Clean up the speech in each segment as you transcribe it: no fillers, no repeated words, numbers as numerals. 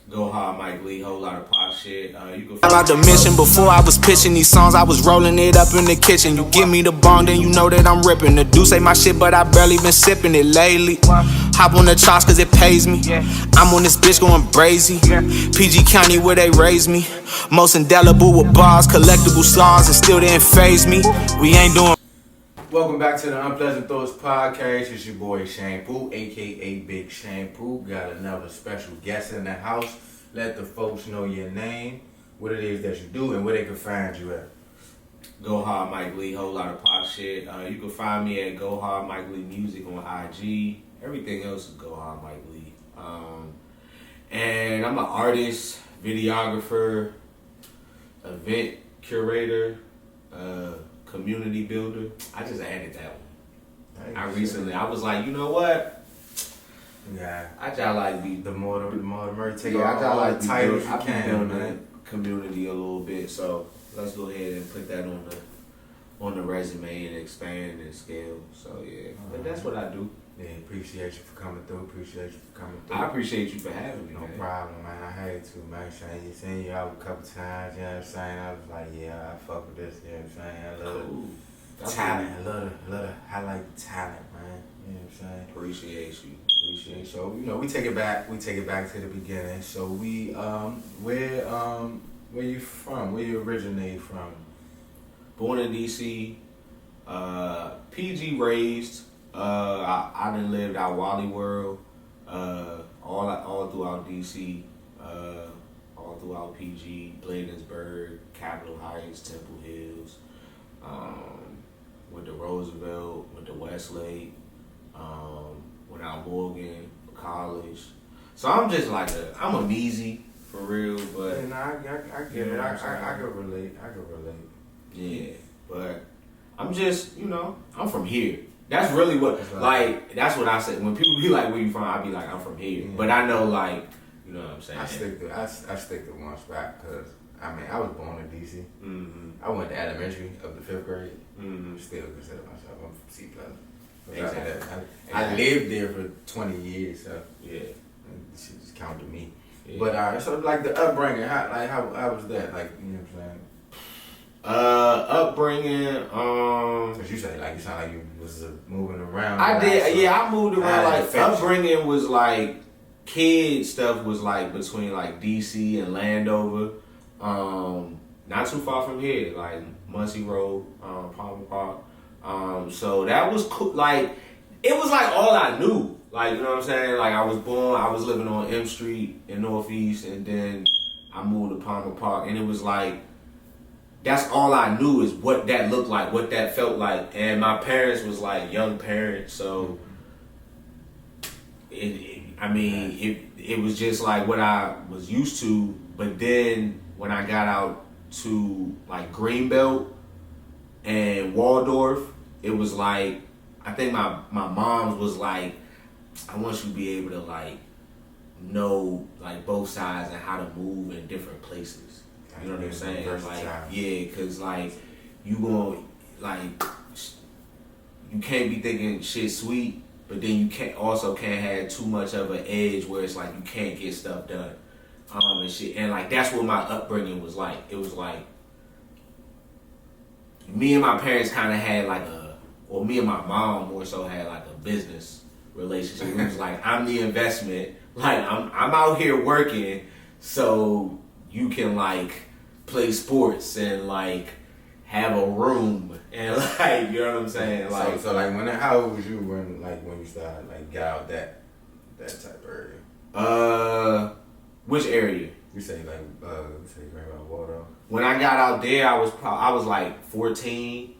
GoHardMikeLee, whole lot of pop shit. You can About the mission before I was pitching these songs, I was rolling it up in the kitchen. You give me the bong, then you know that I'm ripping. The dude say my shit, but I barely been sipping it lately. Hop on the charts cause it pays me. I'm on this bitch going brazy. PG County where they raised me. Most indelible with bars, collectible songs, and still didn't faze me. We ain't doing. Welcome back to the Unpleasant Thoughts Podcast. It's your boy Shampoo, aka Big Shampoo. Got another special guest in the house. Let the folks know your name, what it is that you do, and where they can find you at. GoHardMikeLee, whole lot of pop shit. You can find me at GoHardMikeLee Music on IG. Everything else is GoHardMikeLee. And I'm an artist, videographer, event curator, community builder. I just added that one. I was like, you know what? Yeah, I just like be the more the merch. Take I just like the titles you I can, building man. Community a little bit. So let's go ahead and put that on the resume and expand and scale. So yeah, but that's what I do. Yeah, appreciate you for coming through. I appreciate you for having me. No man. problem, man. I had to, man. Seen you out a couple times, you know what I'm saying? I was like, yeah, I fuck with this, you know what I'm saying? I love Cool. the talent. I love the highlight the talent, man. You know what I'm saying? Appreciate you. So, we take it back to the beginning. So where you from? Where you originate from? Born in DC, PG raised. I done lived out Wally World, all throughout DC, all throughout PG, Bladensburg, Capitol Heights, Temple Hills, went to Roosevelt, went to Westlake, went out Morgan for college. So I'm just like I'm a measy for real, but Yeah, I get it. I can relate. yeah, but I'm just, I'm from here. That's really what, that's what I said. When people be like, where you from? I be like, I'm from here. Yeah. But I know, you know what I'm saying? I stick to one spot because, I was born in D.C. Mm-hmm. I went to elementary up to 5th grade. Mm-hmm. Still consider myself, I'm from C+. Exactly. I lived there for 20 years, so Yeah. she just counted me. Yeah. But, so like the upbringing, how was that? Like, you know what I'm saying? Upbringing, Cause you sound like you was moving around. I did, I moved around, affection. upbringing was kid stuff was between DC and Landover, not too far from here, Muncie Road, Palmer Park, so that was cool, it was all I knew, you know what I'm saying, I was living on M Street in Northeast, and then I moved to Palmer Park, and it was that's all I knew is what that looked like, what that felt like. And my parents was young parents, so it was just what I was used to. But then when I got out to Greenbelt and Waldorf, it was I think my mom's was I want you to be able to know both sides and how to move in different places. You know what I'm saying? Cause you going you can't be thinking shit sweet, but then you can't have too much of an edge where it's you can't get stuff done, and shit. And that's what my upbringing was like. It was me and my parents kind of had me and my mom more so had a business relationship. It was I'm the investment, I'm out here working, so you can play sports and have a room and you know what I'm saying? How old was you when you started get out that type of area? Which area? You say Greenbelt Water. When I got out there, I was 14,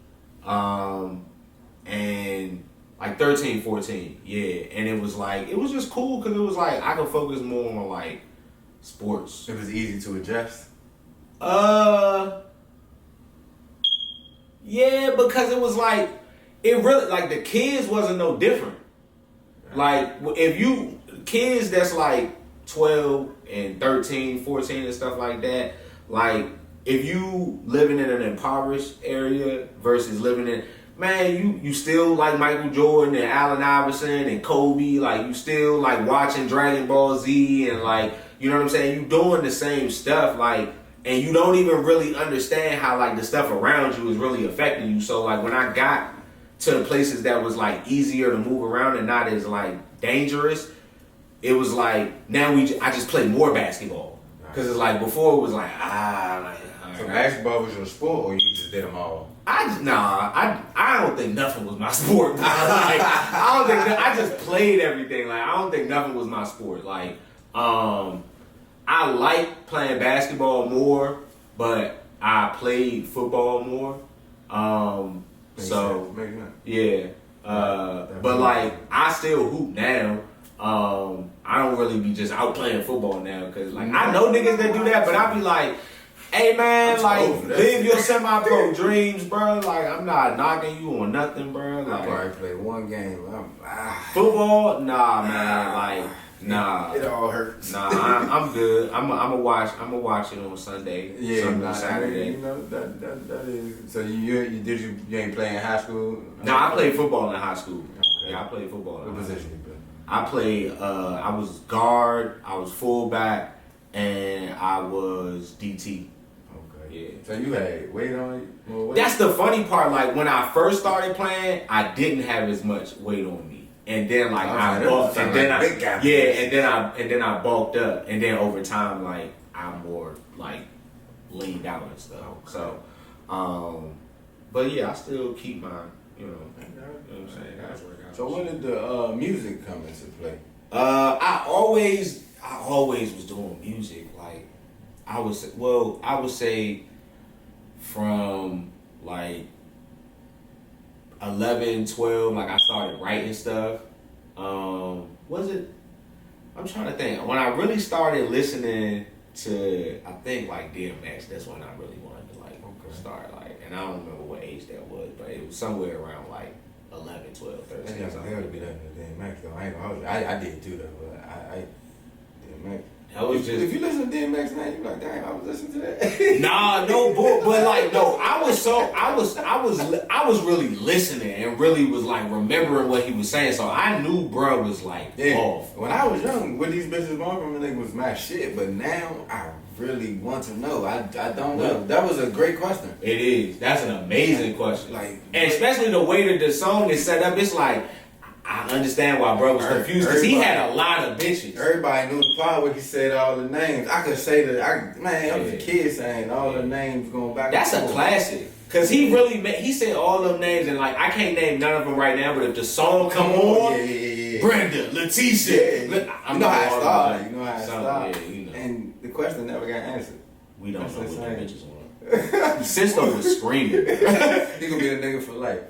and 13, 14, yeah. And it was just cool because it was I could focus more on sports. It was easy to adjust. Yeah, because it was it really the kids wasn't no different. If you kids that's 12 and 13, 14 and stuff like that, if you living in an impoverished area versus living in, man, you still Michael Jordan and Allen Iverson and Kobe, you still watching Dragon Ball Z and You know what I'm saying? You doing the same stuff, like, and you don't even really understand how like the stuff around you is really affecting you. So like when I got to the places that was like easier to move around and not as like dangerous, it was like now I just play more basketball. Cause it's like before it was like So basketball was your sport, or you just did them all? I don't think nothing was my sport. Like, I don't think I just played everything. Like I don't think nothing was my sport. Like I like playing basketball more, but I played football more. Makes sense. Yeah. But like I still hoop now. I don't really be just out playing football now because like I know niggas that do that, but I be like, hey man, like live your semi-pro dreams, bro. Like I'm not knocking you on nothing, bro. Like I probably played one game. football, nah, man. Like nah, it all hurts. Nah, I'm good. I'm gonna watch it on Sunday. Yeah, Saturday. You know that is. So you ain't play in high school? Nah, I played football in high school. Okay. Yeah, I played football. What position you play? I played. I was guard. I was fullback, and I was DT. Okay. Yeah. So you had weight on you? More weight? That's the funny part. Like when I first started playing, I didn't have as much weight on me, and then like I bulked, and then and then I bulked up, and then over time, like I'm more like leaned out and stuff. Okay. So, but yeah, I still keep my, you know what I'm saying. So when did the music come into play? I always was doing music. Like I would say from like 11, 12, like I started writing stuff. Was it? I'm trying to think. When I really started listening to, I think like DMX, that's when I really wanted to like start like, and I don't remember what age that was, but it was somewhere around like 11, 12, 13. That's hell to be that DMX though. I ain't gonna hold you. I did too though, but I DMX. That was just, if you listen to DMX now, you like, dang, I was listening to that. Nah, no, but like, no, I was really listening and really was like remembering what he was saying. So I knew bro was like off. When I was young, what these bitches born from, I think was my shit. But now I really want to know. I don't know. That was a great question. It is. That's an amazing question. Like, and especially the way that the song is set up, it's like I understand why bro was confused because he had a lot of bitches. Everybody knew the part where he said all the names. I could say that. I was a kid saying all the names going back. That's a classic. Cause he really he said all them names and like I can't name none of them right now, but if the song come on, Brenda, Leticia, you know how it started. You know how it started. Yeah, you know. And the question never got answered. We don't know what the bitches want. Sisto was screaming. He gonna be a nigga for life.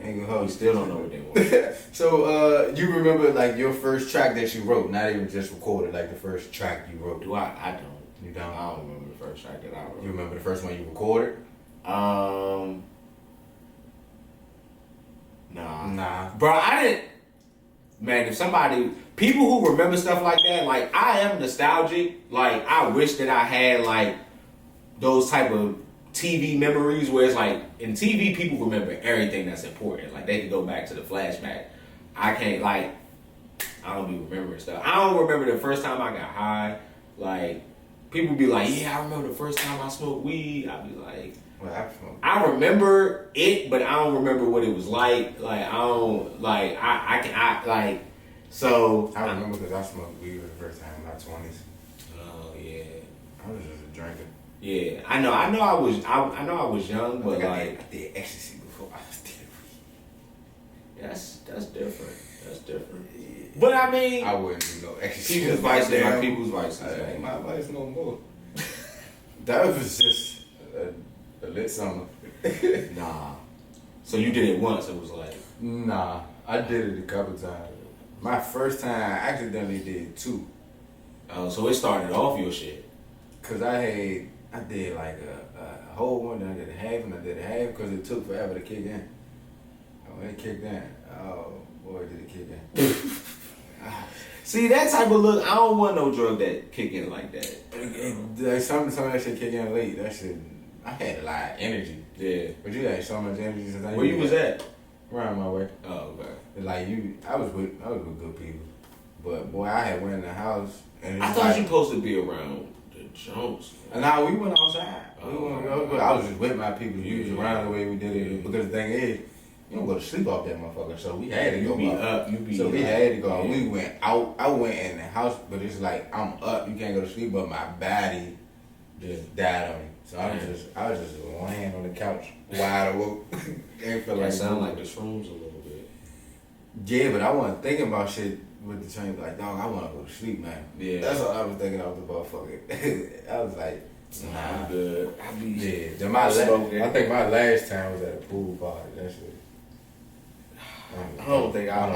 We still don't know what they want. So you remember like your first track that you wrote, not even just recorded, like the first track you wrote? I don't. You don't? I don't remember the first track that I wrote. You remember the first one you recorded? Nah. Bro, I didn't. Man, if people who remember stuff like that, like I am nostalgic. Like I wish that I had like those type of TV memories where it's like in TV people remember everything that's important. Like they can go back to the flashback. I can't, like, I don't be remembering stuff. I don't remember the first time I got high. Like people be like, yeah, I remember the first time I smoked weed. I be like, I remember it, but I don't remember what it was like. Like I don't like so. I remember because I smoked weed for the first time in my 20s. Oh yeah. I was just a drinker. Yeah, I know I was young, but like I did ecstasy before I was dead. That's different. That's different. Yeah. But I mean, I wouldn't do no ecstasy. People's vices are people's vices. That ain't my vice no more. That was just a lit summer. Nah. So you did it once. It was like. Nah, I did it a couple times. My first time, I accidentally did 2. Oh, so it started off your shit. Cause I did like a whole one, then I did a half, and I did a half because it took forever to kick in. Oh, it kicked in. Oh boy, did it kick in. See, that type of look, I don't want no drug that kick in like that. Some of that shit kick in late. That shit, I had a lot of energy. Yeah. But you had so much energy since I. Where you was at? Around my way. Oh, okay. Like I was with good people. But boy, I had went in the house And I thought you supposed to be around the Jones. Nah, we went outside. I was just with my people. We was Yeah. around the way we did it. Because the thing is, you don't go to sleep off that motherfucker. So we had to You go be up. So we had to go. Yeah. We went out. I went in the house, but it's like I'm up. You can't go to sleep, but my body just died on me. So I was just laying on the couch, wide awake. Ain't feel That like sound like the shrooms a little bit. Yeah, but I wasn't thinking about shit with the train. Like, dog, I want to go to sleep, man. Yeah. That's all I was thinking. I was the motherfucker. I was like, nah. I'm good. I be Yeah, then I think my last time was at a pool party. That shit. I don't think I can I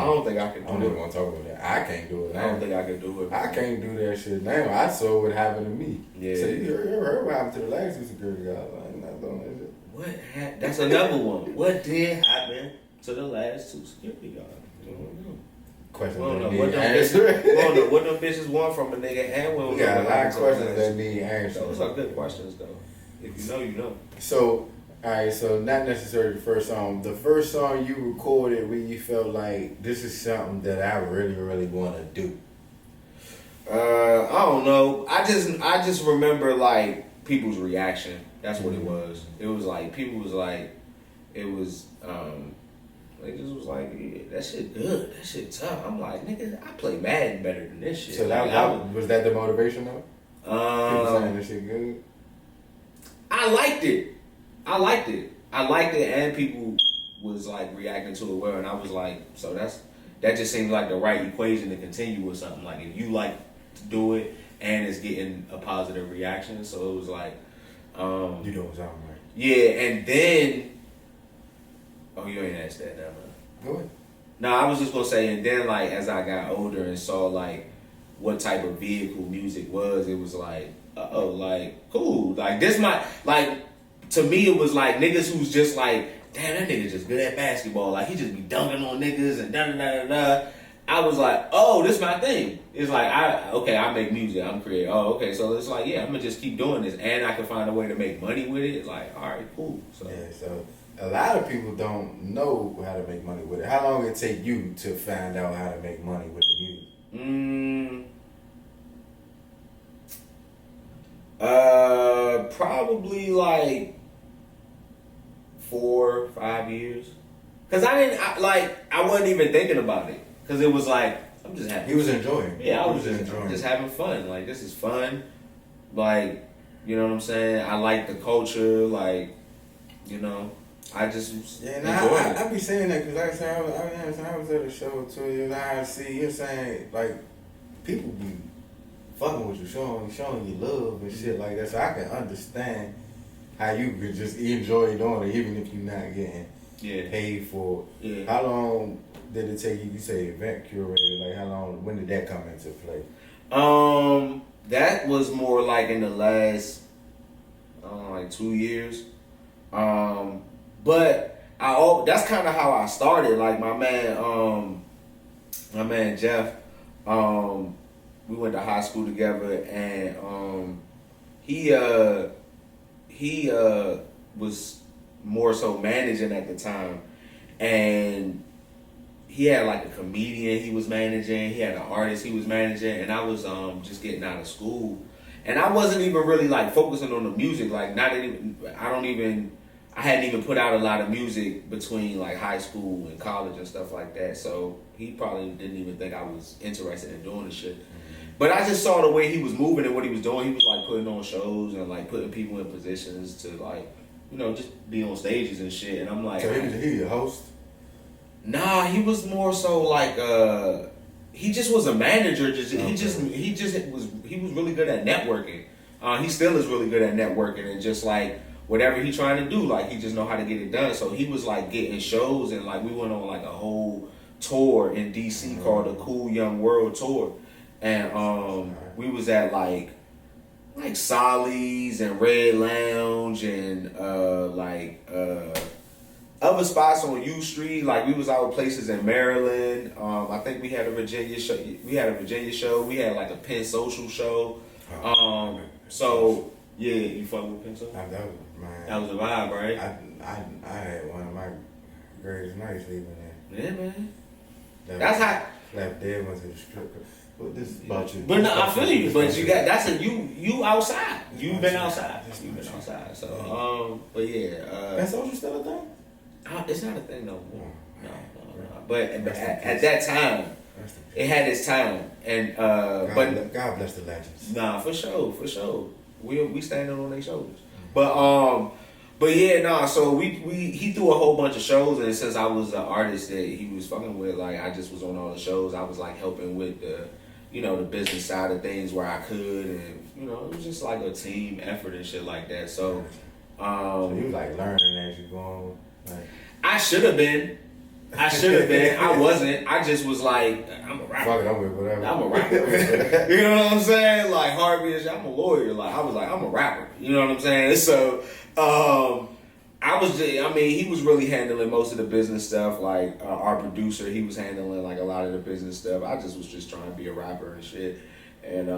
don't do even it. want to talk about that. I can't do it. I don't think I can do it. I can't do that shit. Damn, I saw what happened to me. Yeah. So you ever heard what happened to the last two security guys? I'm not doing that shit. What That's another one. What did happen to the last two security guards? I don't know. Questions We don't know that what need them answered. we don't know what them bitches want from a nigga, and we don't We know got a what lot of happened to the questions last that need answered. Those are good questions, though. If you know, you know. So, alright, so not necessarily the first song. The first song you recorded where you felt like this is something that I really, really want to do. I don't know. I just remember like people's reaction. That's what it was. It was like people was like, it was they just was like, yeah, that shit good. That shit tough. I'm like, nigga, I play Madden better than this shit. So Like, was that the motivation though? People saying this shit good. I liked it. I liked it, and people was like reacting to it well, and I was like, so that just seems like the right equation to continue with something. Like if you like to do it and it's getting a positive reaction, so it was like, You doing something right. yeah, and then, oh, you ain't asked that, never. Go ahead. No, I was just gonna say, and then like as I got older and saw like what type of vehicle music was, it was like, oh, like cool, like this might like. To me, it was like niggas who's just like, damn, that nigga just good at basketball. Like, he just be dunking on niggas and da-da-da-da-da. I was like, oh, this my thing. It's like, I make music. I'm creative. Oh, okay. So it's like, yeah, I'm going to just keep doing this. And I can find a way to make money with it. It's like, all right, cool. So. Yeah, so a lot of people don't know how to make money with it. How long it take you to find out how to make money with the music? Probably like 4 or 5 years. Cause I wasn't even thinking about it. Cause it was like, I'm just happy. He was enjoying. Yeah, I was enjoying. just having fun. Like, this is fun. Like, you know what I'm saying? I like the culture. Like, you know, I just Yeah, enjoyed it. I be saying that because like I said, I was at a show too. And I see you're saying like people be fucking with you, showing you love and shit like that. So I can understand how you could just enjoy doing it, even if you're not getting paid for it. Yeah. How long did it take you? You say event curator. Like how long? When did that come into play? That was more like in the last, like 2 years. But that's kind of how I started. Like my man Jeff, we went to high school together, and he was more so managing at the time, and he had like a comedian he was managing, he had an artist he was managing, and I was just getting out of school, and I wasn't even really like focusing on the music. Like I hadn't even put out a lot of music between like high school and college and stuff like that. So he probably didn't even think I was interested in doing the shit. But I just saw the way he was moving and what he was doing. He was like putting on shows and like putting people in positions to like, you know, just be on stages and shit. And I'm like, So he a host? Nah, he was more so like he just was a manager. He was really good at networking. He still is really good at networking and just like whatever he trying to do, like he just know how to get it done. So he was like getting shows, and like we went on like a whole tour in DC called the Cool Young World Tour, and we was at like Solly's and Red Lounge and other spots on U Street. Like we was out places in Maryland. I think we had a Virginia show. We had like a Penn Social show. So yeah, you fuck with Penn Social? That was a vibe, right? I had one of my greatest nights leaving there. Yeah, man. That's That's how. Left there, went to the strip club. Well, this is about you. But no, I feel you. But you got you outside. You've been outside. You've been outside. So but yeah. That social still a thing? It's not a thing no more. No. But at that time, it had its time, and God bless the legends. Nah, for sure. We standing on their shoulders. But yeah, nah. So he threw a whole bunch of shows, and since I was an artist that he was fucking with, like I just was on all the shows. I was like helping with the business side of things where I could, and it was just like a team effort and shit like that. So, so you was like learning as you going. Like, I should have been. I wasn't. I just was like, I'm a rapper. Fuck it, I'm with whatever. I'm a rapper. You know what I'm saying? Like Harvey is, I'm a lawyer. Like I was like, I'm a rapper. You know what I'm saying? So, he was really handling most of the business stuff. Like our producer, he was handling like a lot of the business stuff. I just was just trying to be a rapper and shit. And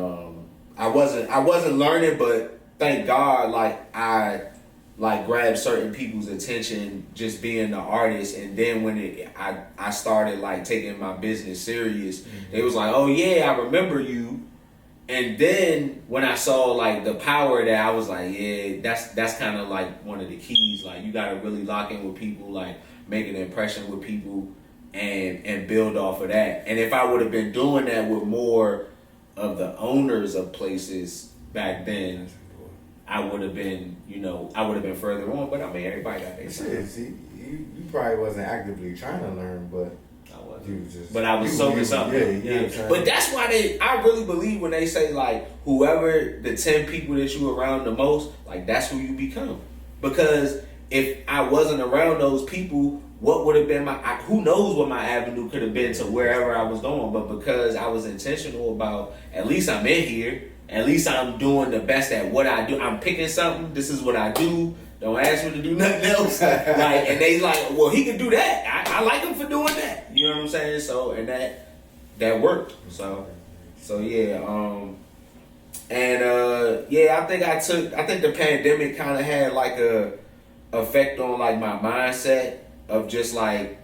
I wasn't learning, but thank God, like I grabbed certain people's attention just being the artist, and then when I started like taking my business serious, it was like, oh yeah, I remember you. And then when I saw like the power that, I was like, yeah, that's kind of like one of the keys. Like you gotta really lock in with people, like make an impression with people, and build off of that. And if I would have been doing that with more of the owners of places back then, I would have been further on. But I mean, everybody got their time. See, you probably wasn't actively trying to learn, but I wasn't. you just. But I was soaking something. Yeah. But that's why I really believe when they say like whoever the 10 people that you around the most, like that's who you become. Because if I wasn't around those people, what would have been who knows what my avenue could have been to wherever I was going. But because I was intentional about, at least I'm in here. At least I'm doing the best at what I do. I'm picking something. This is what I do. Don't ask me to do nothing else. And they like, well, he can do that. I like him for doing that. You know what I'm saying? So, and that worked. So yeah. I think the pandemic kind of had like a effect on like my mindset of just like,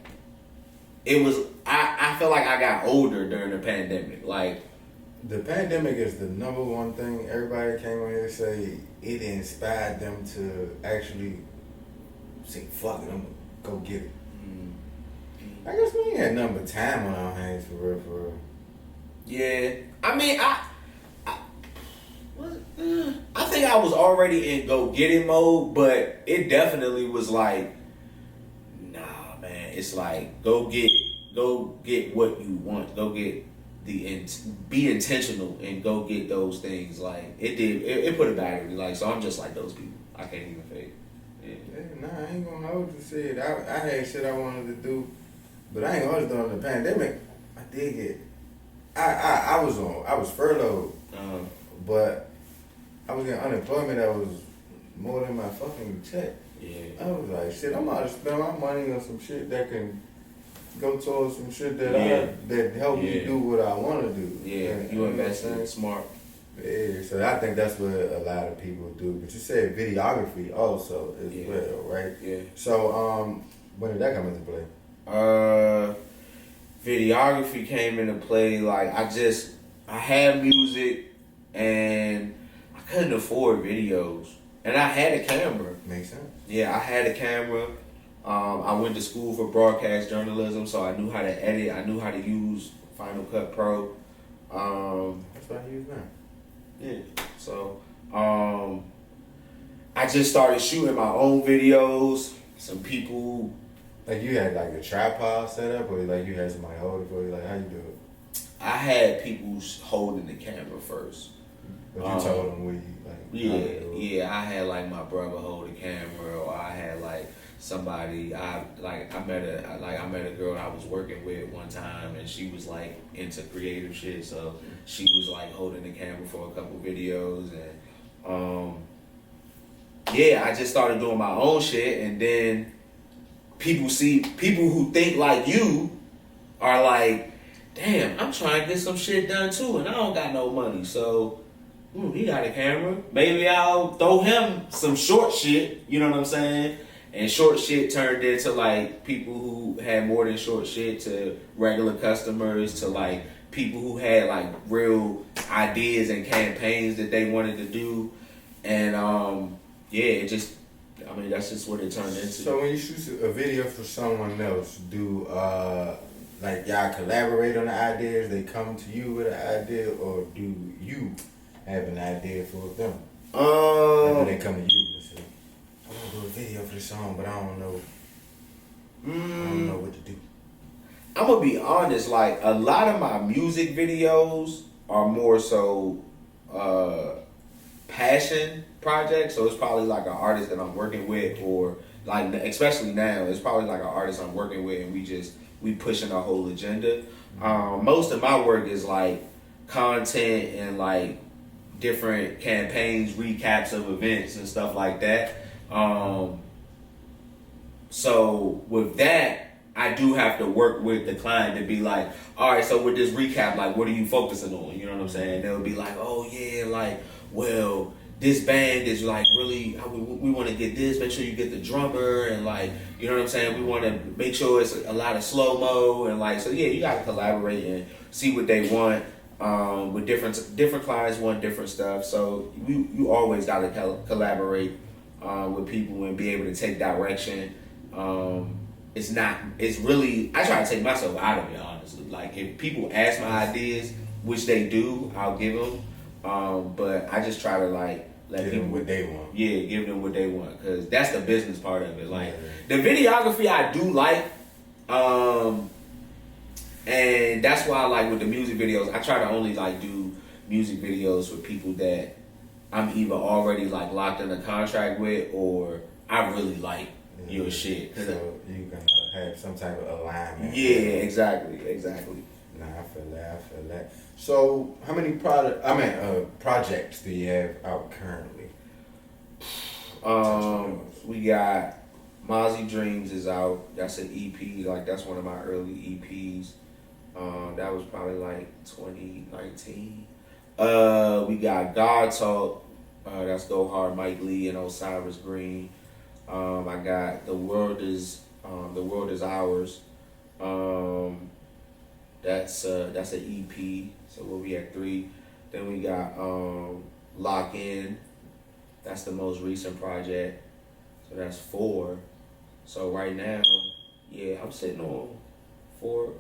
it was. I feel like I got older during the pandemic. Like. The pandemic is the number one thing everybody came on here to say it inspired them to actually say, fuck it, I'm gonna go get it. I guess we ain't had nothing but time on our hands for real. Yeah. I mean, I think I was already in go get it mode, but it definitely was like, nah, man, it's like go get what you want. Go get be intentional and go get those things. Like it put a battery. Like, so I'm just like those people. I can't even fake. Nah, I ain't gonna hold you. Shit, I had shit I wanted to do, but I ain't gonna hold you. During the pandemic, I did get. I was furloughed, but I was getting unemployment that was more than my fucking check. Yeah. I was like, shit, I'm about to spend my money on some shit that can go towards some shit that help me do what I want to do. Yeah, you invested smart. Yeah, so I think that's what a lot of people do. But you said videography also as well, right? Yeah. So when did that come into play? Videography came into play like I had music and I couldn't afford videos, and I had a camera. Makes sense. Yeah, I had a camera. I went to school for broadcast journalism, so I knew how to edit. I knew how to use Final Cut Pro. That's what I use now. Yeah. So I just started shooting my own videos. Some people. Like you had like a tripod set up, or like you had somebody hold it for you. Like how you do it? I had people holding the camera first. But you told them where you like. Yeah. I had like my brother hold the camera, or I had like somebody. I met a girl I was working with one time, and she was like into creative shit. So she was like holding the camera for a couple videos, and I just started doing my own shit, and then people who think like you are like, damn, I'm trying to get some shit done too, and I don't got no money, so he got a camera. Maybe I'll throw him some short shit, you know what I'm saying? And short shit turned into like people who had more than short shit, to regular customers, to like people who had like real ideas and campaigns that they wanted to do, and yeah, it just, I mean, that's just what it turned into. So when you shoot a video for someone else, do like y'all collaborate on the ideas? They come to you with an idea, or do you have an idea for them? Or do they come to you and say, "I want to do a video for this song, but I don't know. I don't know what to do." I'm gonna be honest. Like a lot of my music videos are more so passion projects. So it's probably like an artist that I'm working with, or like especially now, it's probably like an artist I'm working with, and we pushing our whole agenda. Most of my work is like content and like different campaigns, recaps of events and stuff like that. So with that, I do have to work with the client to be like, all right, so with this recap, like, what are you focusing on? You know what I'm saying? They'll be like, oh yeah, like, well, this band is like really, we want to get this, make sure you get the drummer, and like, you know what I'm saying? We want to make sure it's a lot of slow-mo, and like, so yeah, you got to collaborate and see what they want. With different clients want different stuff, so you always got to collaborate with people and be able to take direction. It's really, I try to take myself out of it, honestly. Like, if people ask my ideas, which they do, I'll give them. But I just try to, like, let give people them what they want. Yeah, give them what they want. Because that's the business part of it. Like, the videography I do like. And that's why, like, with the music videos, I try to only, like, do music videos for people that I'm either already, like, locked in a contract with, or I really like your shit. So you can have some type of alignment. Yeah, exactly. Nah, I feel that. So how many projects do you have out currently? We got Mozzie Dreams is out. That's an EP. Like, that's one of my early EPs. That was probably like 2019. We got God Talk. That's GoHardMikeLee and Osiris Green. I got The World Is Ours. That's an EP. So we'll be at 3. Then we got Lock In. That's the most recent project. So that's 4. So right now, yeah, I'm sitting on 4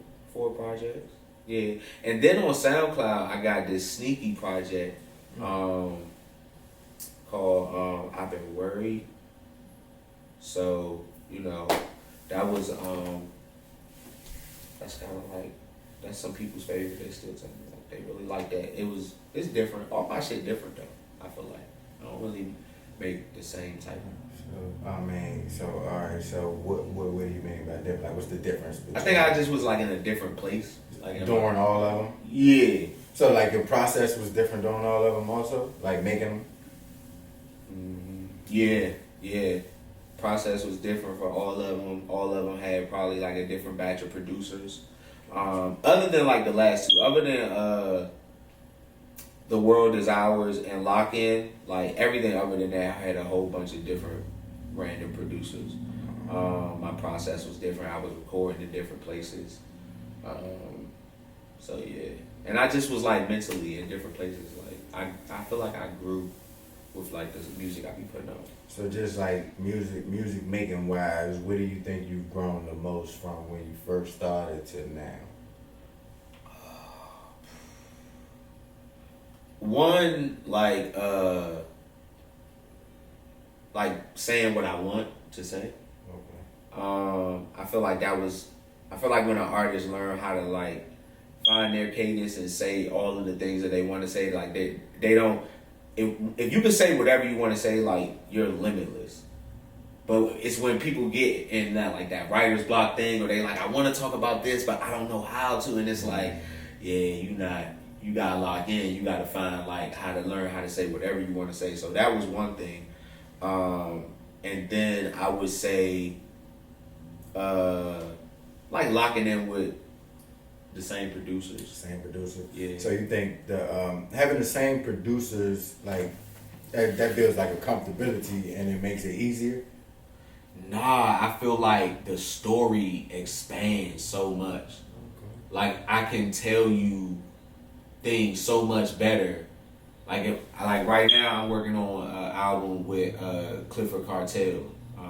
projects. Yeah. And then on SoundCloud, I got this sneaky project called I've Been Worried. So, you know, that was that's kind of like, that's some people's favorite. They still tell me like they really like that. It's different. All my shit different though. I feel like I don't really make the same type of. Alright. So what do you mean by different? Like, what's the difference? I think I just was like in a different place, like during all of them. Yeah. So like your process was different during all of them, also, like making them. Yeah. Process was different for all of them. All of them had probably like a different batch of producers. Other than like the last 2, other than The World Is Ours and Lock In, like everything other than that, I had a whole bunch of different random producers. My process was different. I was recording in different places. So yeah, and I just was like mentally in different places. Like I feel like I grew with like the music I be putting out. So just like music making wise, where do you think you've grown the most from when you first started to now? One, like saying what I want to say. Okay. I feel like when an artist learn how to like find their cadence and say all of the things that they want to say, like they don't. If you can say whatever you want to say, like, you're limitless. But it's when people get in that writer's block thing, or they like, I want to talk about this, but I don't know how to, and it's like, yeah, you gotta lock in. You gotta find like how to learn how to say whatever you want to say. So that was one thing. And then I would say, like locking in with the same producers. Same producer. Yeah. So you think the having the same producers, like that builds like a comfortability and it makes it easier? Nah, I feel like the story expands so much. like I can tell you things so much better. Like right now I'm working on an album with Clifford Cartel.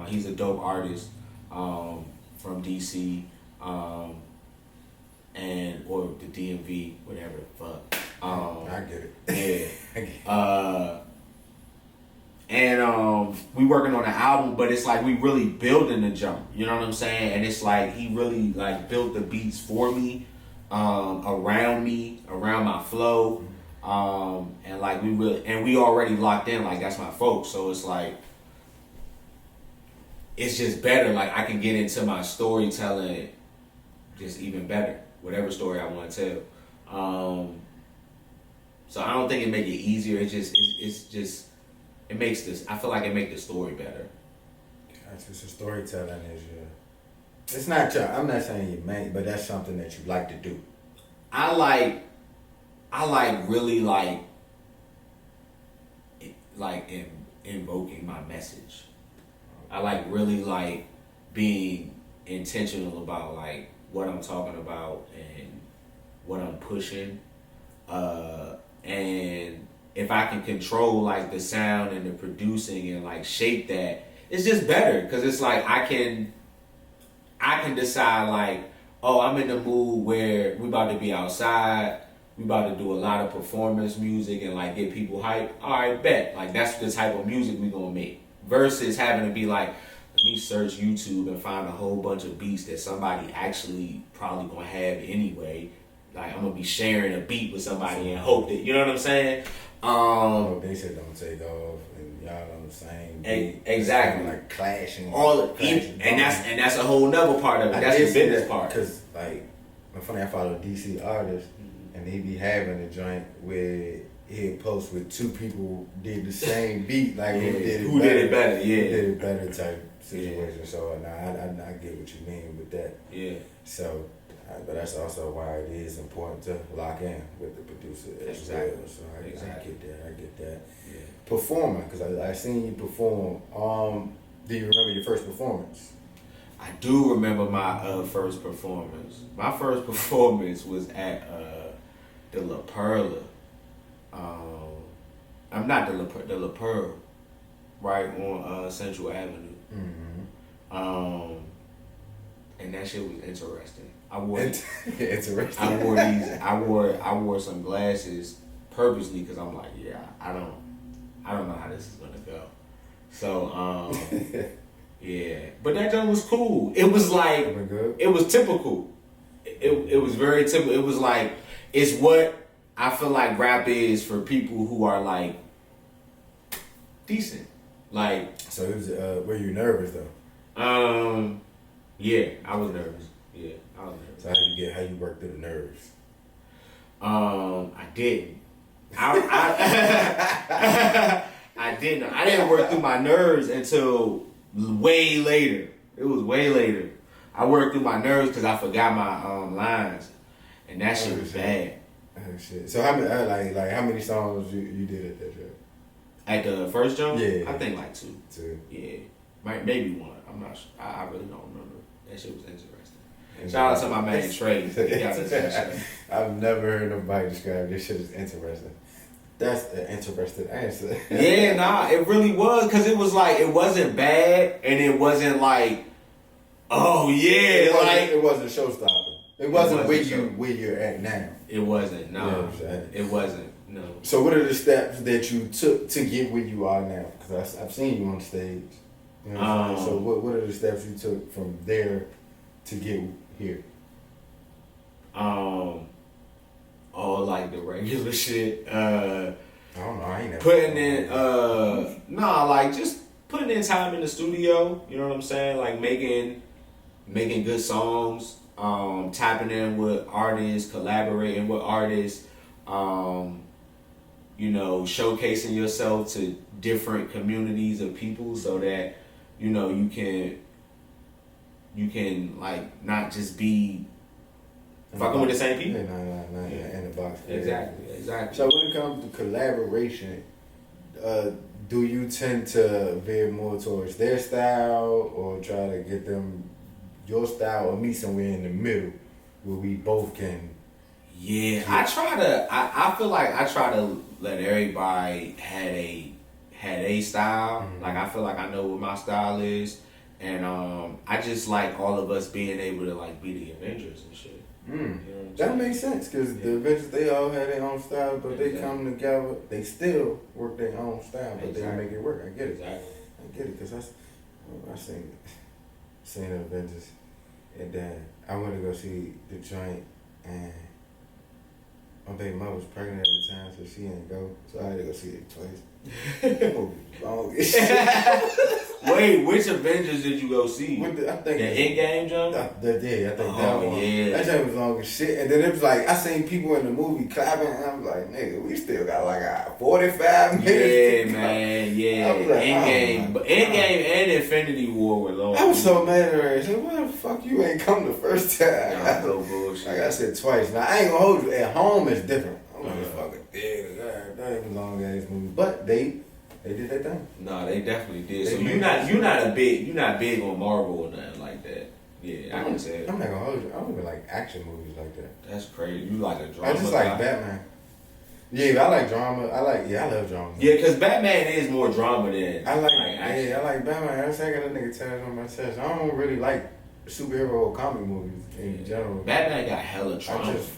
He's a dope artist from DC and or the DMV, whatever the fuck. I get it. Yeah. And we working on an album, but it's like we really building the jump. You know what I'm saying? And it's like he really like built the beats for me, around me, around my flow. And like we already locked in, like that's my folks. So it's like it's just better. Like I can get into my storytelling just even better, whatever story I want to tell. So I don't think it make it easier. It makes this. I feel like it make the story better. Gotcha. So storytelling is it's not your. I'm not saying you main, but that's something that you like to do. I like really invoking my message. I like really like being intentional about like what I'm talking about and what I'm pushing. And if I can control like the sound and the producing and like shape that, it's just better because it's like I can decide like, oh, I'm in the mood where we about to be outside, we about to do a lot of performance music and like get people hyped. All right, bet. Like that's the type of music we gonna make. Versus having to be like, let me search YouTube and find a whole bunch of beats that somebody actually probably gonna have anyway. Like I'm gonna be sharing a beat with somebody and hope that, you know what I'm saying? They said don't take off and y'all on the same beat. Exactly. Like clashing. And that's a whole nother part of it. That's the business part. Because like, it's funny, I follow DC artists and they be having a joint where he'd post with two people did the same beat, like who did it better type situation. Yeah. So I get what you mean with that. Yeah. So, but that's also why it is important to lock in with the producer as well. So I get that. Yeah. Performing, because I seen you perform. Do you remember your first performance? I do remember my first performance. My first performance was at the La Perla. I'm not the La Perla, right on Central Avenue. Mm-hmm. And that shit was interesting. I wore some glasses purposely because I'm like, yeah, I don't know how this is gonna go. So yeah, but that joint was cool. It was like it was typical. It was very typical. It was like it's what I feel like rap is for people who are like decent. Like so it was. Were you nervous though? Yeah, I was nervous. Yeah, I was nervous. So how you work through the nerves? I didn't. I didn't. I didn't work through my nerves until way later. It was way later. I worked through my nerves because I forgot my lines, and that shit was bad. Oh shit! So how many songs you did at that job? At the first jump? Yeah. I think like two. Two. Yeah, maybe one. I'm not sure. I really don't remember. That shit was interesting. Shout out to my man Trey. I've never heard nobody describe this shit as interesting. That's an interesting answer. Yeah, nah, it really was because it was like it wasn't bad and it wasn't like, oh yeah, it wasn't showstopper. It wasn't where you're at now. It wasn't. No, it wasn't. No. So what are the steps that you took to get where you are now? Because I've seen you on stage. You know what I'm saying? So what are the steps you took from there to get here? All like the regular shit. I don't know. I ain't never putting in like just putting in time in the studio. You know what I'm saying? Like making good songs. Tapping in with artists, collaborating with artists. You know, showcasing yourself to different communities of people so that you know you can like not just be fucking with the same people. In the box. Exactly. So when it comes to collaboration, do you tend to veer more towards their style or try to get them your style or meet somewhere in the middle where we both can. Yeah, I feel like I try to let everybody had a style. Mm-hmm. Like I feel like I know what my style is, and I just like all of us being able to like be the Avengers and shit. Mm. You know what I'm That saying? makes sense because the Avengers, they all had their own style, but they come together. They still work their own style, but they make it work. I get it. Exactly. I get it because I seen the Avengers, and then I went to go see the joint, and my baby mother was pregnant at the time, so she didn't go. So I had to go see it twice. Long as shit. Wait, which Avengers did you go see? I think the Endgame jump? Yeah, I think that one. Yeah. That joint was long as shit. And then it was like, I seen people in the movie clapping, and I was like, nigga, we still got like 45 minutes. Yeah, man, yeah. I was like, Endgame. But Endgame and Infinity War were long. I was so mad at her. I said, why the fuck you ain't come the first time? No bullshit. Like I said twice. Now, I ain't gonna hold you. At home, it's different. I'm like, fucking theater. That ain't a long ass movie. But they did their thing. No, they definitely did. They So you're not big on Marvel or nothing like that. Yeah, I can say it. I'm not gonna hold you. I don't even like action movies like that. That's crazy. You like a drama? I just like guy? Batman. Yeah, I like drama. I love drama. Yeah, because Batman is more drama than I like action. I like Batman. That's how I got that nigga tatted on my chest. I don't really like superhero comic movies in general. Batman got hella trauma. I just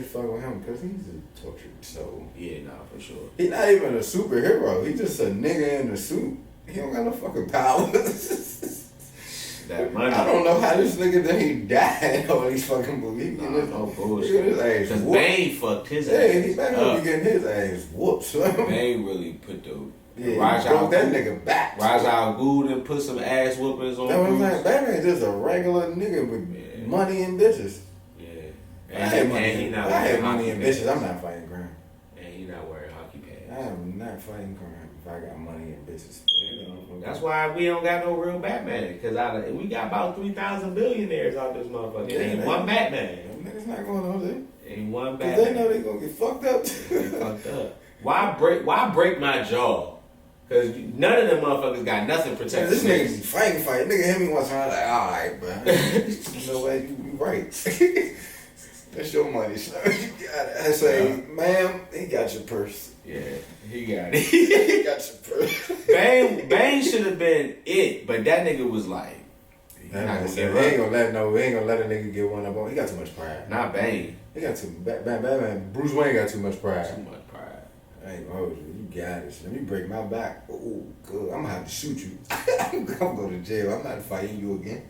fuck with him because he's a tortured soul. Yeah, nah, for sure. He not even a superhero. He just a nigga in a suit. He don't got no fucking powers. That money. I don't know how this nigga then he died in all these fucking movies. No bullshit. Because Bane fucked his ass. Yeah, he better up. be getting his ass whooped. Bane really put the he Raj broke Al that nigga back. Ra's al Ghul and put some ass whoopings on. That's what I'm Bruce. saying. Batman's just a regular nigga with money and bitches. Yeah. I had money and bitches. pants. I'm not fighting crime. And he not wearing hockey pants. I am not fighting crime if I got money and bitches. That's why we don't got no real Batman. Because we got about 3,000 billionaires out this motherfucker. Yeah, ain't one Batman. Them niggas not going on there. Ain't one Because Batman. they know they gonna get fucked up. They fucked up. Why break my jaw? Because none of them motherfuckers got nothing protecting This me. nigga be fight. Nigga hit me once and I was like, alright, bro. You know what? You right. That's your money, son. You got it. I say, ma'am, he got your purse. Yeah, he got it. He got your purse. Bane should have been it, but that nigga was like, That man said, he ain't gonna let a nigga get one up on. He got too much pride. Not Bane. He got too Batman. Bruce Wayne got too much pride. Too much pride. I ain't gonna hold you. You got it. Let me break my back. Oh, good. I'm gonna have to shoot you. I'm gonna go to jail. I'm not fighting you again.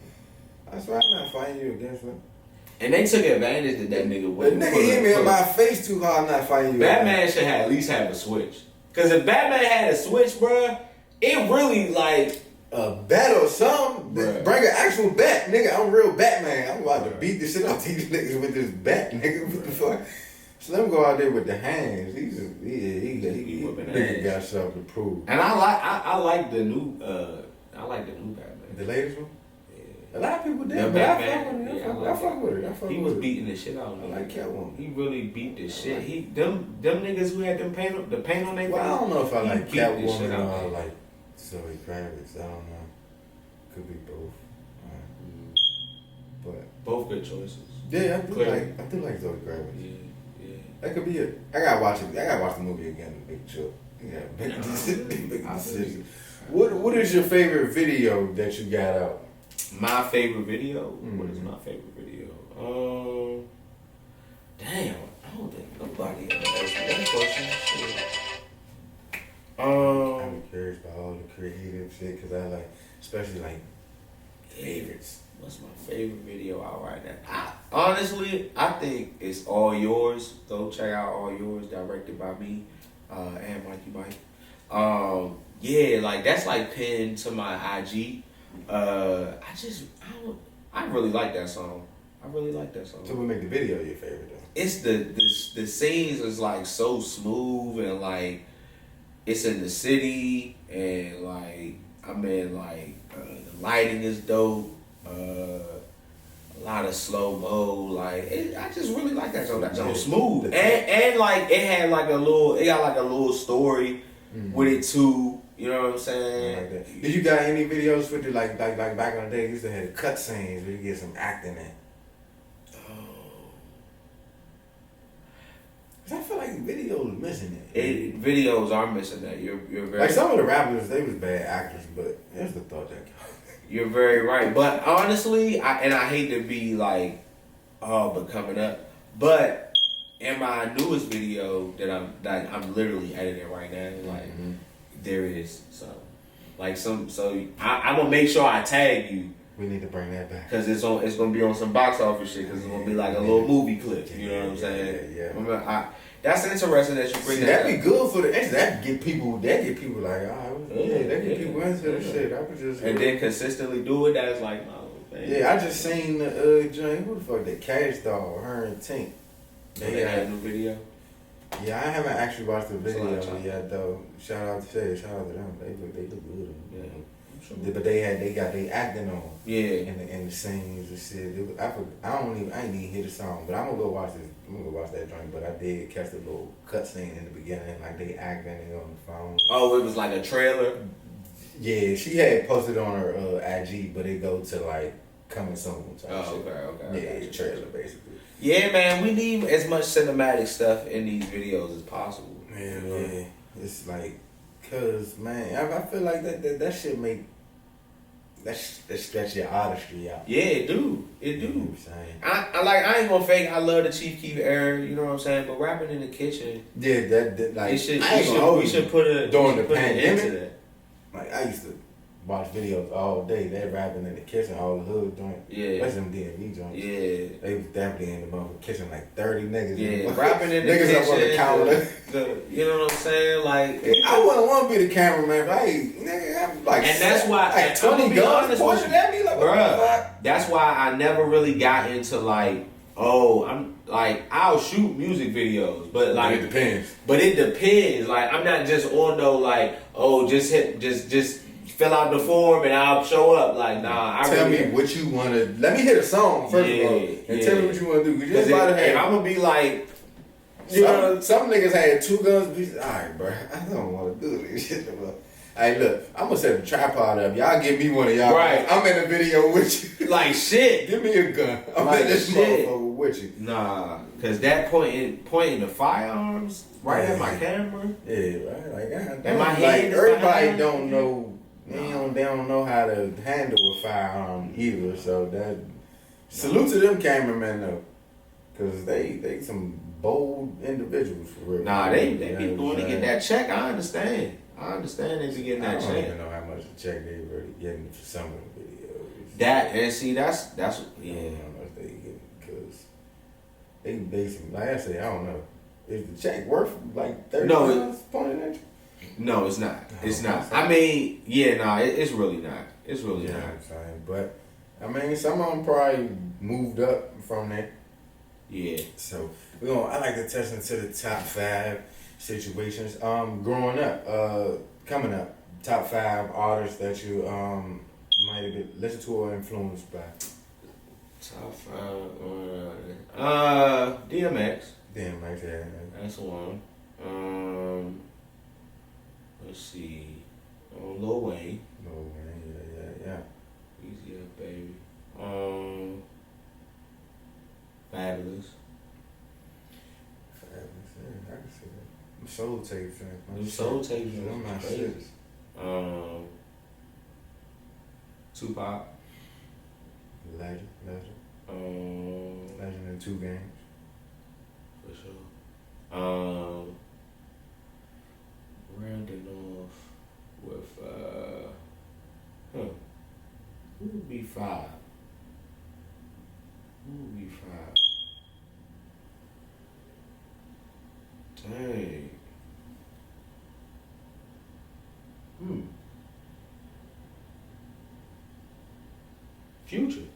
That's why I'm not fighting you again, son. And they took advantage that that nigga The wasn't nigga hit me in my face too hard. I'm not fighting you. Batman should have at least have a switch. Cause if Batman had a switch, bruh, it really like a bet or something. Bruh. Bring an actual bet, nigga. I'm real Batman. I'm about to beat the shit out of these niggas with this bet, nigga. What the fuck? So let him go out there with the hands. He whipping nigga got ass. something to prove. And I like the new Batman. The latest one. Yeah. A lot of people The did, but I Batman, fuck with it. yeah, I fuck with it. He was beating the shit out of I him. like Catwoman. He really beat the shit. Them niggas who had the paint on their face. Well, I don't know if I he like beat the shit Catwoman out or of like Zoe Kravitz. I don't know. Could be both. But both good choices. yeah, I do Clearly. like Zoe Kravitz. Yeah. That could be it. I gotta watch it. I gotta watch the movie again. The Big Chill. Yeah, big decision. What is your favorite video that you got out? My favorite video? Mm-hmm. What is my favorite video? Damn, I don't think nobody ever asked me that question. Shit. I'm curious about all the creative shit because I like, especially like favorites. What's my favorite video out right now? Honestly, I think it's All Yours. Go check out All Yours, directed by me and Mikey Mike. Yeah, like that's like pinned to my IG. I really like that song. So we make the video your favorite though. It's the scenes is like so smooth and like it's in the city and like I mean like the lighting is dope. A lot of slow mo, like I just really like that song. That song smooth and like it got like a little story with it too. You know what I'm saying? I like that. Did you got any videos with you like back in the day? You used to have cut scenes where you get some acting in. Oh missing it. Videos are missing that. You're very like some of the rappers, they was bad actors, but here's the thought that you're very right. But honestly, I hate to be like, but coming up, but in my newest video that I'm literally editing right now, like there is some, like some. So I'm gonna make sure I tag you. we need to bring that back Cause it's gonna be on some box office shit. Cause it's gonna be like a little movie clip. You know what I'm saying? Yeah. That's interesting that you bring that. That'd be good for the. That get people like, that get people into the shit. I could just and then consistently do it. That's like, no, man. Yeah, I just seen the joint. Who the fuck that Cash Doll? Her and Tink. They had a new video. Yeah, I haven't actually watched the video yet though. Shout out to them. They look good. Yeah. But they got they acting on. Yeah. In the scenes and shit. I ain't even hear the song, but I'm gonna go watch this. I'm gonna go watch that joint. But I did catch the little cut scene in the beginning, like they acting on the phone. Oh, it was like a trailer. Yeah, she had posted on her IG, but it go to like coming soon. Okay. Yeah, trailer basically. Yeah, man, we need as much cinematic stuff in these videos as possible. Yeah. It's like, cause man, I feel like that shit make that stretch your artistry out. Yeah, it do. It do. You know what I'm saying? I ain't gonna fake. I love the Chief Keef era. You know what I'm saying? But rapping in the kitchen. Yeah, that like we should put a during the put an end to pandemic. that. Like I used to watch videos all day. They rapping in the kitchen, all the hood joint. Yeah. Especially them DMV joints. Yeah. They was definitely in the motherfucking kitchen, like 30 niggas. Yeah, rapping in the niggas kitchen. up on the counter. You know what I'm saying? Like, I wouldn't want to be the cameraman. Like, nigga, I'm like, and that's why, like 20 guns pointed at me. Like, what the fuck? That's why I never really got into like, I'm like, I'll shoot music videos, but like, it depends. But it depends. Like, I'm not just on no like, just fill out the form and I'll show up. Like, nah. Tell me what you want to. Let me hit a song first of all, and tell me what you want to do. Because I'm gonna be like, some niggas had 2 guns. Alright, bro, I don't want to do this shit. Hey, look, I'm gonna set the tripod up. Y'all give me one of y'all. Right. I'm in the video with you. Like shit. Give me a gun. I'm like in this motherfucker with you. Nah, cause that pointing the firearms right at my camera. Yeah, right. Like, and my like hand everybody don't know. They don't know how to handle a firearm either. So that salute to them cameramen though, cause they some bold individuals for real. Nah, they be going to get that check. I understand they be getting that check. I don't even know how much a check they really getting for some of the videos. That and see that's I don't know how much they getting because they basically, like I said, I don't know. Is the check worth like $30 pointed at you? No, it's not. It's not. I mean, it's really not. It's really not. I'm saying, but I mean, some of them probably moved up from there. Yeah. So I like to touch into the top 5 situations. Growing up, coming up, top 5 artists that you might have been listened to or influenced by. Top 5. DMX. DMX, yeah. That's one. Let's see. Lil Wayne. Yeah. Easy up, baby. Fabulous. Yeah, I can see that. Soul tapes. Soul tapes. I'm not serious. Tupac. Legend. Legend in 2 games. For sure. Rounding off with who would be 5? Dang. Future.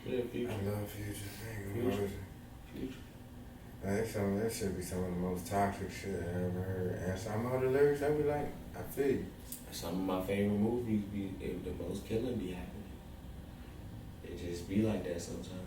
Yeah, Future. I love Future. That should be some of the most toxic shit I ever heard. And some of the lyrics, I be like, I feel you. Some of my favorite movies be the most killing be happening. It just be like that sometimes.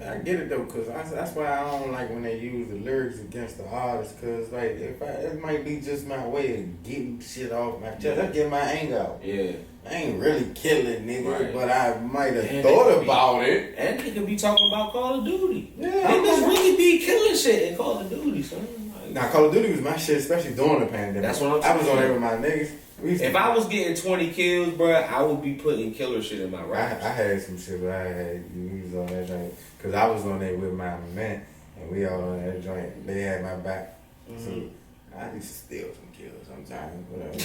I get it though, cause that's why I don't like when they use the lyrics against the artist, cause like it might be just my way of getting shit off my chest. I get my anger out. Yeah. I ain't really killing nigga, right. but I might have thought about it. And they could be talking about Call of Duty. Yeah. Niggas really be killing shit in Call of Duty, son. Like, Now, Call of Duty was my shit, especially during the pandemic. That's what I'm I was on saying. there with my niggas. If I was getting 20 kills, bro, I would be putting killer shit in my I raps. had some shit, but I had we was on that joint because I was on there with my man, and we all on that joint. They had my back, so I used to steal some kills sometimes. Whatever.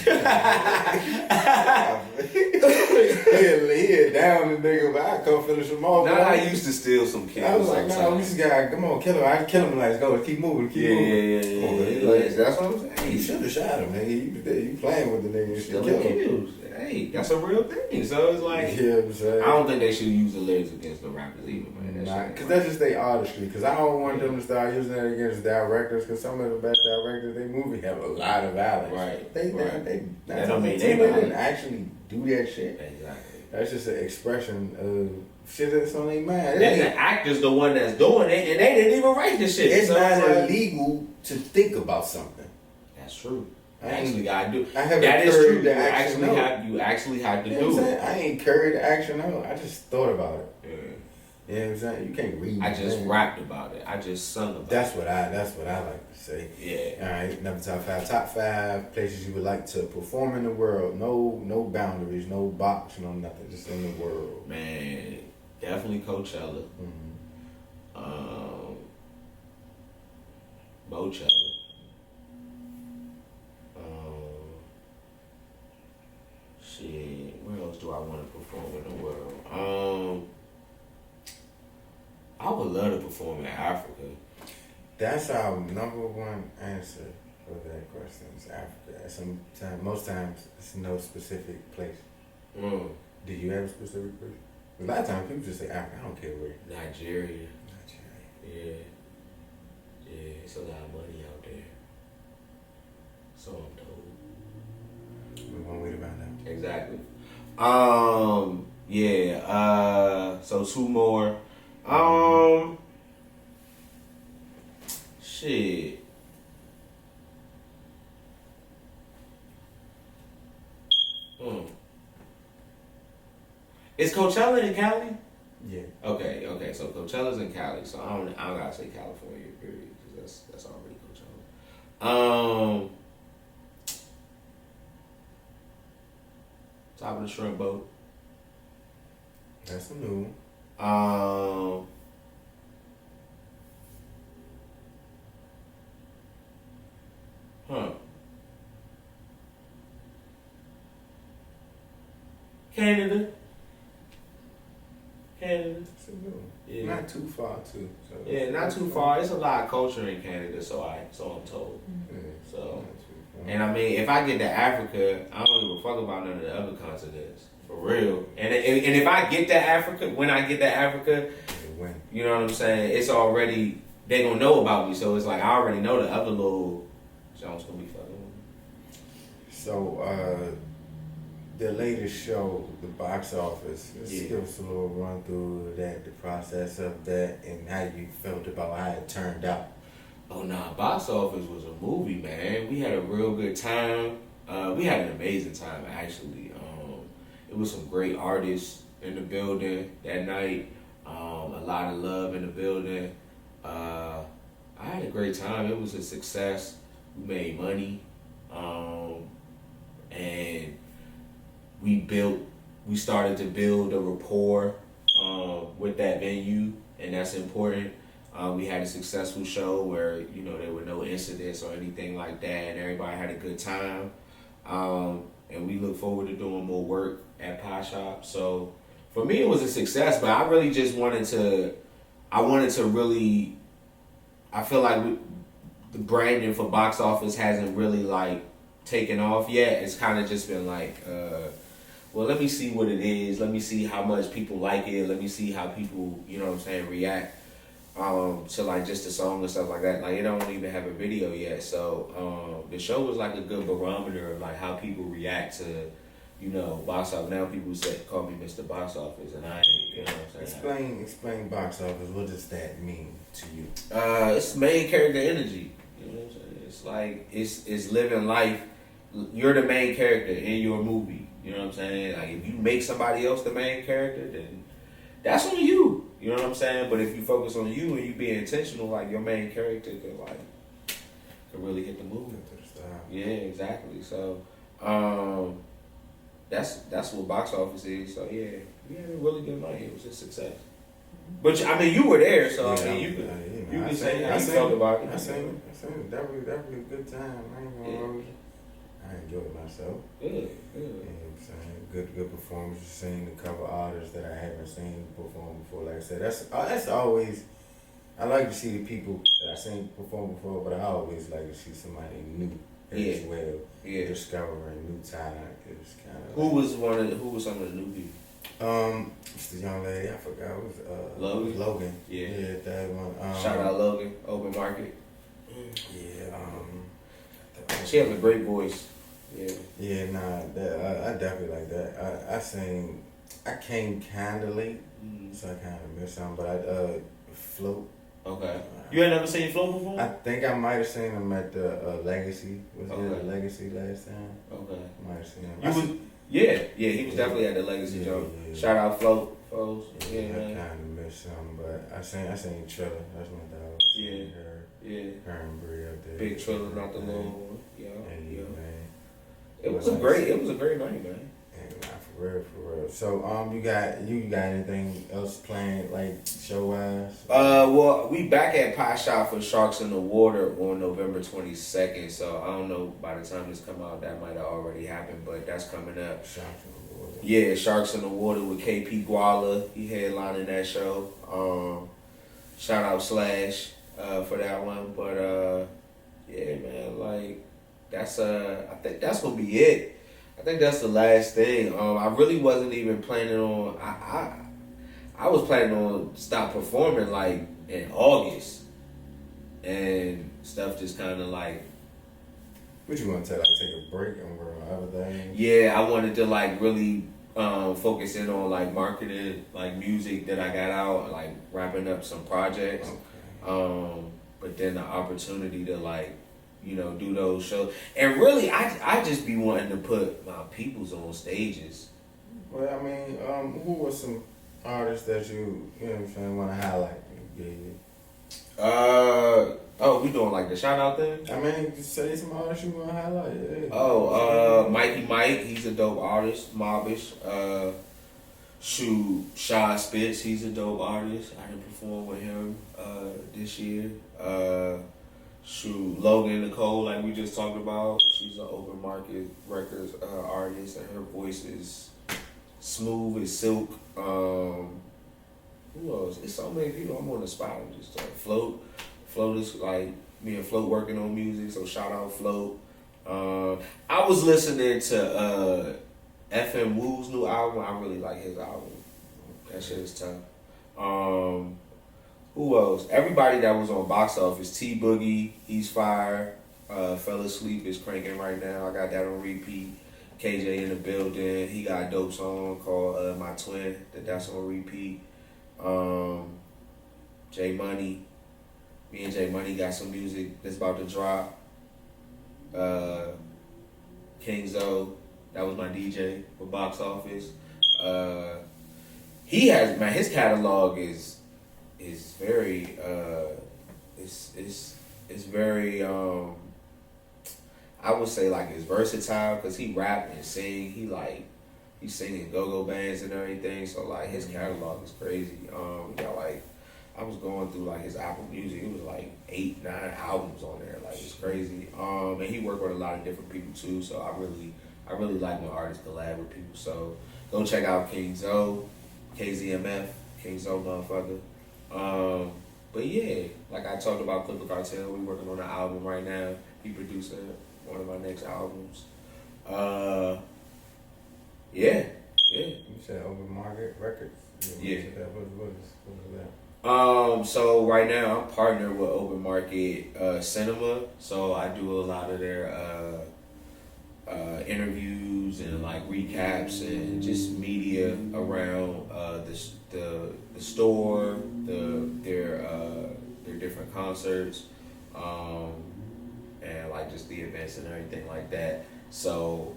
He down the nigga, but I come finish them off. Nah, I used to steal some kills. I was like, no, this guy, come on, kill him. I kill him. Let's go. Keep moving. Keep moving. Come on, man. Like, that's what I'm saying. you should have shot him, nigga. You playing with the nigga. You should kill him. Kills. Hey, that's a real thing. So it's like, Yeah, I'm saying. I don't think they should use the lyrics against the rappers either, man. Because that's just their artistry. Because I don't want them to start using that against directors. Because some of the best directors, they movie have a lot of violence. Right. They That don't mean they didn't actually do that shit. Exactly. That's just an expression of shit that's on their mind. And the actor's the one that's doing it, and they didn't even write the shit. It's so not like, illegal to think about something. That's true. I Actually, gotta do. I haven't That is carried true. the You action actually have to You know do what I'm it. saying? I ain't carried the action out. I just thought about it. Yeah. You know what I'm saying? You can't read. I just thing. rapped about it. I just sung about That's what I like to say. it. Yeah. All right, number top five places you would like to perform in the world. No boundaries, no box, no nothing. Just in the world. Man, definitely Coachella. Bochella. Shit, where else do I want to perform in the world? I would love to perform in Africa. That's our number one answer for that question. Is Africa. Most times, it's no specific place. Do you have a specific place? A lot of times people just say Africa. I don't care where. Nigeria. Nigeria. Yeah, it's a lot of money out there. So I'm told. We're one way to find out. Exactly. So two more. Shit. Is Coachella in Cali? Yeah. Okay. So Coachella's in Cali. So I don't gotta say California, period, because that's already Coachella. Top of the Shrimp Boat. That's a new one. Canada. That's a new one. Yeah. Not too far, too. So Yeah, not too far. It's a lot of culture in Canada, so I'm told. Yeah, So, not too far. and I mean, if I get to Africa, I don't give a fuck about none of the other continents, for real. And if I get to Africa, when I get to Africa, When? you know what I'm saying? It's already they gonna know about me, so it's like I already know the other little Jones gonna be fucking with me. So, the latest show, the box office. Let's give us a little run through of that, the process of that, and how you felt about how it turned out. Oh nah, box office was a movie, man. We had a real good time. We had an amazing time actually. It was some great artists in the building that night. A lot of love in the building. I had a great time. It was a success. We made money, and we started to build a rapport with that venue, and that's important. We had a successful show where, you know, there were no incidents or anything like that, and everybody had a good time. And we look forward to doing more work at Pie Shop. So for me, it was a success, but I really just wanted to really, I feel like the branding for box office hasn't really like taken off yet. It's kind of just been like, well, let me see what it is. Let me see how much people like it. Let me see how people, you know what I'm saying, react to like just the song and stuff like that. Like it don't even have a video yet. So the show was like a good barometer of like how people react to, you know, box office. Now people call me Mr. Box Office, and I ain't, you know what I'm saying. Explain box office. What does that mean to you? It's main character energy. You know what I'm saying? It's like it's living life. You're the main character in your movie. You know what I'm saying? Like if you make somebody else the main character, then that's on you. You know what I'm saying? But if you focus on you and you be intentional, like your main character can really hit the movie. To the style. Yeah, exactly. So, that's what box office is. So yeah, we had a really good night. It was a success. But I mean, you were there, so I mean, you could say how you felt about it. I seen it. Definitely a good time. I ain't gonna hold you. I enjoyed myself. Good. You know what I'm saying? Good performance. Seeing the cover artists that I haven't seen perform before. Like I said, that's always. I like to see the people that I seen perform before, but I always like to see somebody new as well. Yeah. Discovering new talent. It's kind of. Who was some of the new people? It's the young lady, I forgot, it was Logan. Logan. Yeah, that one. Shout out Logan, Open Market. Yeah, she has a great voice. Yeah. Yeah, I definitely like that. I came kinda late, so I kinda missed something, but I Float. Okay. You ain't never seen Float before? I think I might have seen him at the Legacy. Was he at the Legacy last time? Okay. Might have seen him. Yeah, he was definitely at the Legacy Joe. Yeah. Shout out Float, folks. Yeah, I kind of missed some, but I seen Triller. That's my dog. Her and Bree up there. Big Triller, not the little one. Yeah. Man. It was a great night, man. Yeah, for real. So you got anything else planned, like show wise? Well, we back at Pie Shop for Sharks in the Water on November 22nd. So I don't know, by the time this come out, that might have already happened, but that's coming up. Sharks in the Water. Yeah, Sharks in the Water with KP Guala. He headlining that show. Shout out Slash for that one. But yeah, man, like that's I think that's gonna be it. I think that's the last thing. I really wasn't even planning on. I was planning on stop performing like in August, and stuff just kind of like. What you want to take a break and work on other things? Yeah, I wanted to like really focus in on like marketing, like music that I got out, like wrapping up some projects. Okay. But then the opportunity to like, do those shows. And really, I just be wanting to put my peoples on stages. Well, I mean, who were some artists that you know what I'm saying, want to highlight? We doing like the shout out thing? I mean, just say some artists you want to highlight. Yeah. Mikey Mike, he's a dope artist. Mobbish. Shy Spitz, he's a dope artist. I done performed with him this year. Logan Nicole, like we just talked about, she's an Open Market Records artist, and her voice is smooth as silk. Who else? It's so many people. I'm on the spot. I'm just Float is like me and Float working on music, so shout out Float. I was listening to FM Woo's new album. I really like his album. That shit is tough. Who else? Everybody that was on box office. T Boogie, he's fire. Fell Asleep is cranking right now. I got that on repeat. KJ in the building. He got a dope song called My Twin. That's on repeat. J Money. Me and J Money got some music that's about to drop. King Zoe. That was my DJ for box office. He has, man, his catalog is very it's very I would say like it's versatile because he rap and sing. He's singing go-go bands and everything, so like his catalog is crazy. Got like, I was going through like his Apple Music, it was like 8-9 albums on there, like it's crazy. And he worked with a lot of different people too, so I really like when artists collab with people. So go check out King Zoe, KZMF, King Zoe motherfucker. But yeah, like I talked about Clipper Cartel, we working on an album right now. He producing one of my next albums. Yeah. You said Open Market Records? Yeah. What is that? So right now I'm partnered with Open Market Cinema, so I do a lot of their interviews and like recaps and just media around the store, their different concerts, and like just the events and everything like that. So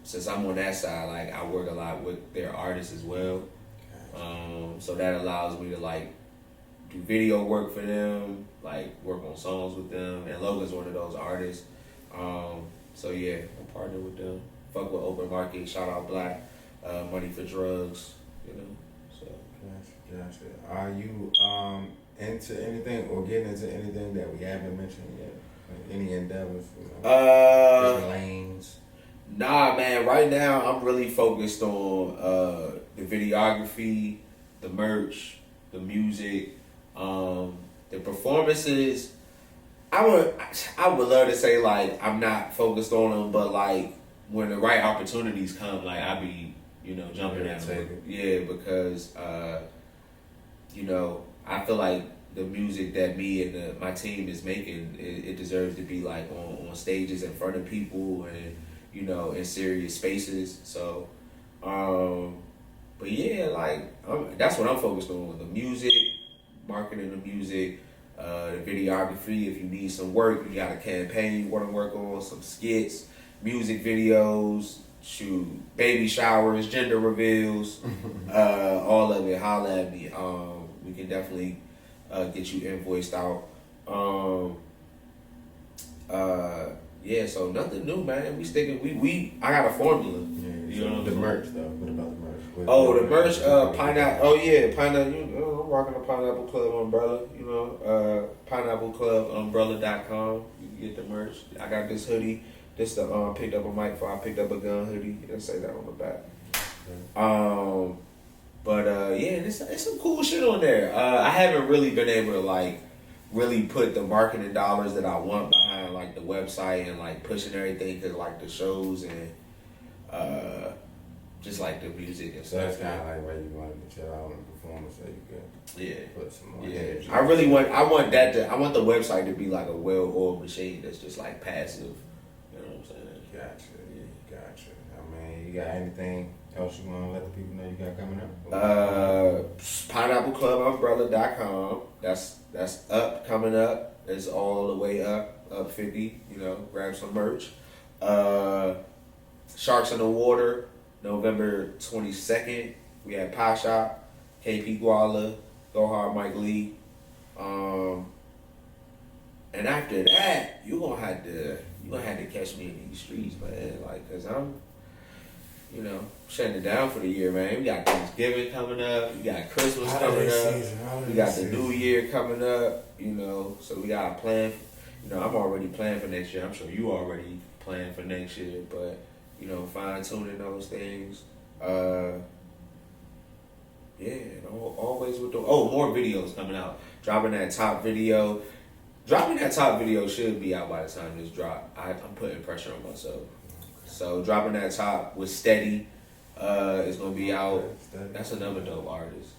since I'm on that side, like I work a lot with their artists as well. So that allows me to like do video work for them, like work on songs with them. And Logan's one of those artists. So yeah, I'm partnered with them. Fuck with Open Market. Shout out Black. Money for Drugs. You know. So. Gotcha. Are you into anything or getting into anything that we haven't mentioned yet? Like any endeavors? You know, different lanes. Nah, man. Right now, I'm really focused on the videography, the merch, the music, the performances. I would love to say like I'm not focused on them, but like when the right opportunities come, like I be jumping at them. Yeah, because I feel like the music that me and my team is making, it deserves to be like on stages in front of people and in serious spaces. So, but yeah, like that's what I'm focused on: the music, marketing the music. The videography, if you need some work, you got a campaign you want to work on, some skits, music videos, baby showers, gender reveals, all of it, holla at me. We can definitely get you invoiced out. Yeah, so nothing new, man. We sticking. I got a formula. Yeah, the merch though. What about the merch? The merch. Pineapple. Oh yeah, pineapple. I'm rocking a Pineapple Club umbrella. PineappleClubUmbrella.com. You can get the merch. I got this hoodie. This picked up a mic before I picked up a gun hoodie. It'll say that on the back. Yeah, it's some cool shit on there. I haven't really been able to like really put the marketing dollars that I want behind like the website and like pushing everything because like the shows and just like the music and stuff. So that's kind of like why you wanted to chill out on the performance so you could put some more energy. I want the website to be like a well-oiled machine that's just like passive. You know what I'm saying? Gotcha. I mean, you got anything else you want to let the people know you got coming up? PineappleClubUmbrella.com. That's coming up. It's all the way up 50. Grab some merch. Sharks in the Water, November 22nd. We had Pie Shop, KP Guala, GoHardMikeLee. And after that, you gonna have to catch me in these streets, man. Like, cause I'm, shutting it down for the year, man. We got Thanksgiving coming up. We got Christmas coming up. We got the New Year coming up. So we got a plan. I'm already planning for next year. I'm sure you already planning for next year, but fine tuning those things. Always with more videos coming out. Dropping that top video should be out by the time this drop. I'm putting pressure on myself. So dropping that top with Steady is gonna be out. That's another dope artist.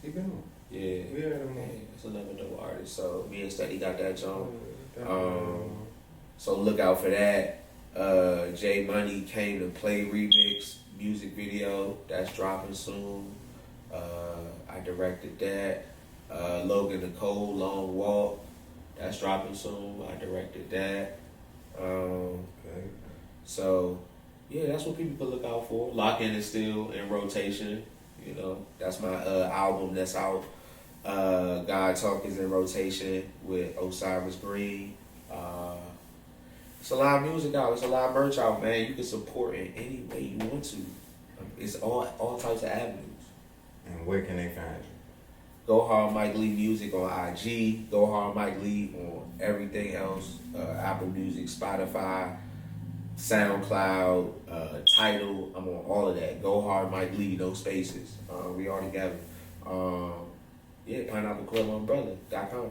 Yeah, it's another dope artist. So me and Steady got that joint. So look out for that. J Money Came to Play remix music video that's dropping soon. I directed that. Logan Nicole Long Walk that's dropping soon. I directed that. So yeah, that's what people can look out for. Lock In is still in rotation. That's my album that's out. God Talk is in rotation with Osiris Green. It's a lot of music out. It's a lot of merch out, man. You can support in any way you want to. It's all types of avenues. And where can they find you? GoHardMikeLee Music on IG. GoHardMikeLee on everything else. Apple Music, Spotify, SoundCloud, Tidal. I'm on all of that. GoHardMikeLee, no spaces. We all together. PineappleClubUmbrella.com.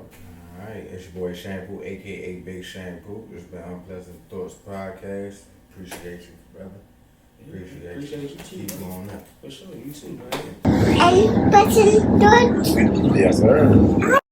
Alright, it's your boy Shampoo, aka Big Shampoo. It's been Unpleasant Thoughts Podcast. Appreciate you, brother. Appreciate you too. Keep going up. For sure, you too, man. Unpleasant Thoughts. Yes, sir.